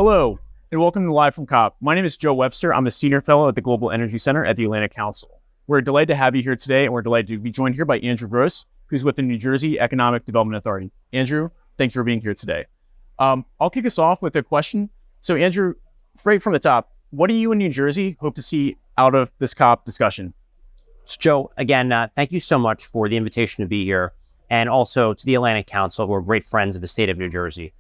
Hello, and welcome to Live from COP. My name is Joe Webster. I'm a senior fellow at the Global Energy Center at the Atlantic Council. We're delighted to have you here today, and we're delighted to be joined here by Andrew Gross, who's with the New Jersey Economic Development Authority. Andrew, thanks for being here today. I'll kick us off with a question. So Andrew, right from the top, what do you in New Jersey hope to see out of this COP discussion? So Joe, again, thank you so much for the invitation to be here, and also to the Atlantic Council. We're great friends of the state of New Jersey.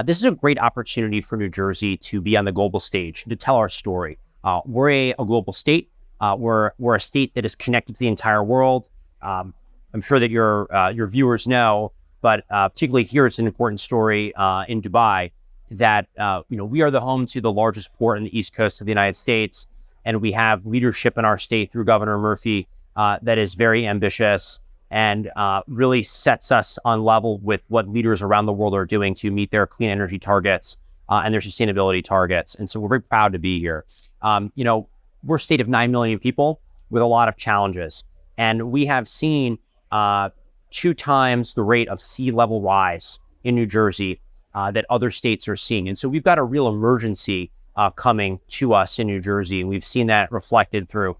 This is a great opportunity for New Jersey to be on the global stage, to tell our story. We're a global state. We're a state that is connected to the entire world. I'm sure that your viewers know, but particularly here, it's an important story in Dubai that we are the home to the largest port on the east coast of the United States, and we have leadership in our state through Governor Murphy that is very ambitious and really sets us on level with what leaders around the world are doing to meet their clean energy targets and their sustainability targets. And so we're very proud to be here. We're a state of 9 million people with a lot of challenges. And we have seen 2 times the rate of sea level rise in New Jersey that other states are seeing. And so we've got a real emergency coming to us in New Jersey. And we've seen that reflected through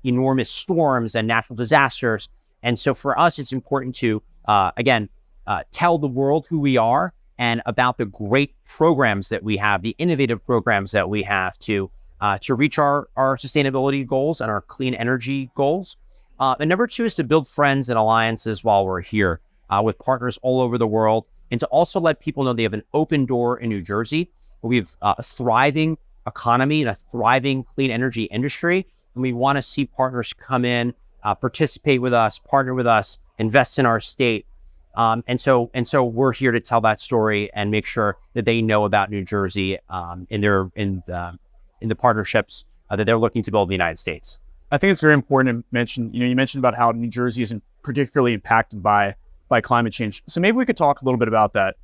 enormous storms and natural disasters. And so for us, it's important to, tell the world who we are and about the great programs that we have, the innovative programs that we have to reach our sustainability goals and our clean energy goals. And number 2 is to build friends and alliances while we're here with partners all over the world, and to also let people know they have an open door in New Jersey. We have a thriving economy and a thriving clean energy industry, and we want to see partners come in, participate with us, partner with us, invest in our state. And so we're here to tell that story and make sure that they know about New Jersey in the partnerships that they're looking to build in the United States. I think it's very important to mention, you mentioned about how New Jersey isn't particularly impacted by climate change. So maybe we could talk a little bit about that.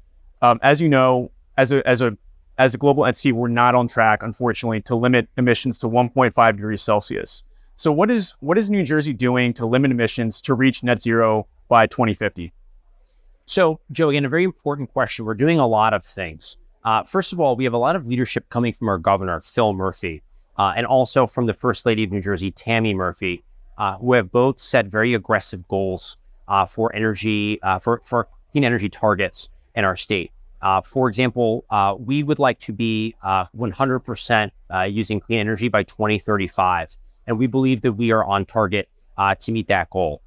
As you know, as a global entity, we're not on track, unfortunately, to limit emissions to 1.5 degrees Celsius. So what is New Jersey doing to limit emissions to reach net zero by 2050? So, Joe, again, a very important question. We're doing a lot of things. First of all, we have a lot of leadership coming from our governor, Phil Murphy, and also from the First Lady of New Jersey, Tammy Murphy, who have both set very aggressive goals for energy, for clean energy targets in our state. For example, we would like to be 100% using clean energy by 2035. And we believe that we are on target to meet that goal.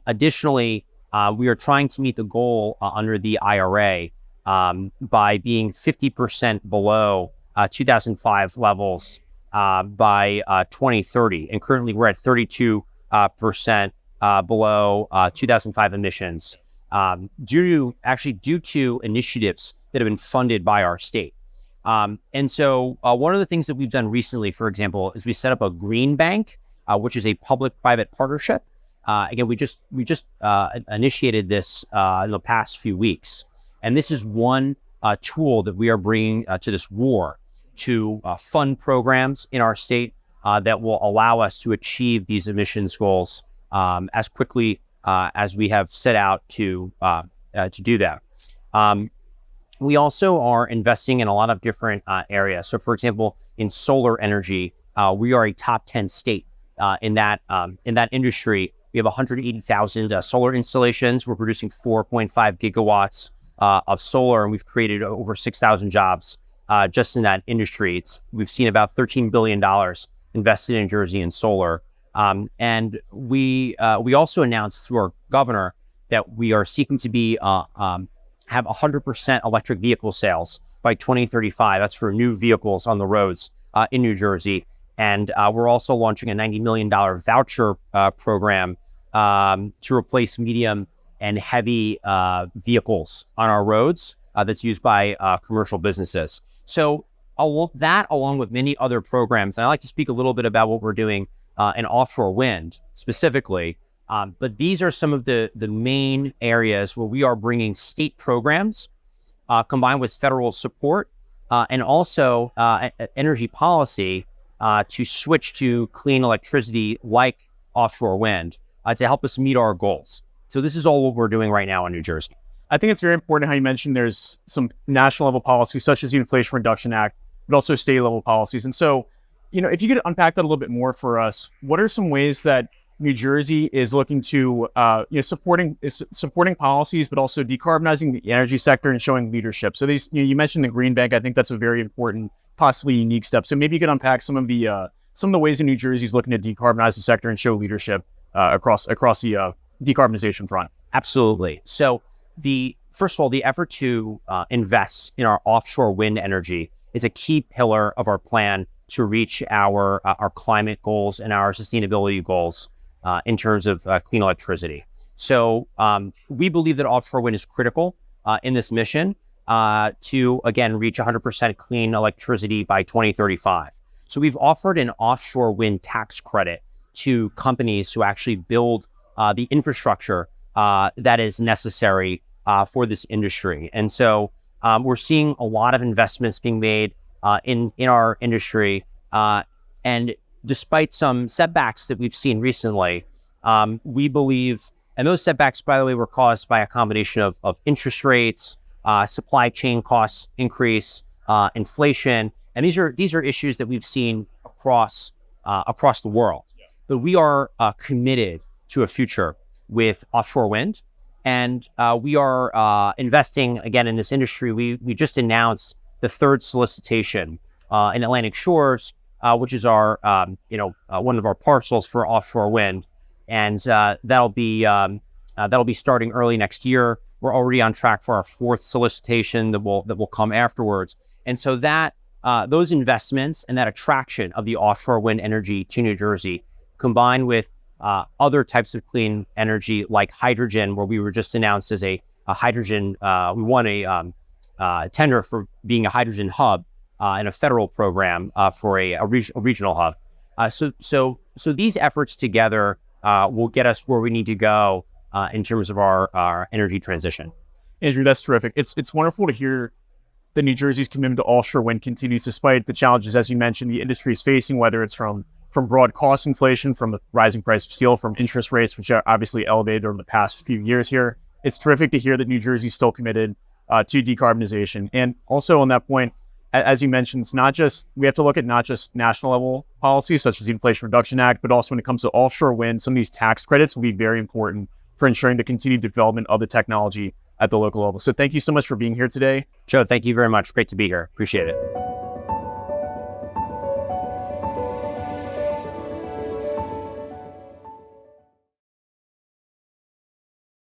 Additionally, we are trying to meet the goal under the IRA by being 50% below 2005 levels by 2030. And currently we're at 32% below 2005 emissions due to initiatives that have been funded by our state. And so one of the things that we've done recently, for example, is we set up a green bank, which is a public-private partnership. Again, we just initiated this in the past few weeks. And this is one tool that we are bringing to this war to fund programs in our state that will allow us to achieve these emissions goals as quickly as we have set out to do that. We also are investing in a lot of different areas. So, for example, in solar energy, we are a top 10 state in that industry. We have 180,000 solar installations. We're producing 4.5 gigawatts of solar, and we've created over 6,000 jobs just in that industry. We've seen about $13 billion invested in Jersey in solar. And we also announced through our governor that we are seeking to have 100% electric vehicle sales by 2035. That's for new vehicles on the roads in New Jersey. And we're also launching a $90 million voucher program to replace medium and heavy vehicles on our roads that's used by commercial businesses. So that, along with many other programs, and I'd like to speak a little bit about what we're doing in offshore wind specifically. But these are some of the main areas where we are bringing state programs combined with federal support and also energy policy to switch to clean electricity like offshore wind to help us meet our goals. So this is all what we're doing right now in New Jersey. I think it's very important how you mentioned there's some national level policy, such as the Inflation Reduction Act, but also state level policies. And so, if you could unpack that a little bit more for us, what are some ways that New Jersey is looking to, supporting policies, but also decarbonizing the energy sector and showing leadership? So these, you mentioned the Green Bank. I think that's a very important, possibly unique step. So maybe you could unpack some of the ways in New Jersey is looking to decarbonize the sector and show leadership across the decarbonization front. Absolutely. So first of all, the effort to invest in our offshore wind energy is a key pillar of our plan to reach our climate goals and our sustainability goals in terms of clean electricity. So we believe that offshore wind is critical in this mission to, again, reach 100% clean electricity by 2035. So we've offered an offshore wind tax credit to companies to actually build the infrastructure that is necessary for this industry. And so we're seeing a lot of investments being made in our industry. And despite some setbacks that we've seen recently, we believe, and those setbacks, by the way, were caused by a combination of interest rates, supply chain costs increase, inflation. And these are issues that we've seen across the world. But we are committed to a future with offshore wind. And we are investing, again, in this industry. We just announced the third solicitation in Atlantic Shores, which is our, one of our parcels for offshore wind. And that'll be starting early next year. We're already on track for our fourth solicitation that will come afterwards. And so that those investments and that attraction of the offshore wind energy to New Jersey, combined with other types of clean energy like hydrogen, where we were just announced as a hydrogen, we won a tender for being a hydrogen hub in a federal program for a regional hub. So these efforts together will get us where we need to go in terms of our energy transition. Andrew, that's terrific. It's wonderful to hear that New Jersey's commitment to offshore wind continues despite the challenges, as you mentioned, the industry is facing, whether it's from broad cost inflation, from the rising price of steel, from interest rates, which are obviously elevated over the past few years here. It's terrific to hear that New Jersey's still committed to decarbonization. And also on that point, as you mentioned, we have to look at not just national level policies such as the Inflation Reduction Act, but also when it comes to offshore wind, some of these tax credits will be very important for ensuring the continued development of the technology at the local level. So thank you so much for being here today. Joe, thank you very much. Great to be here. Appreciate it.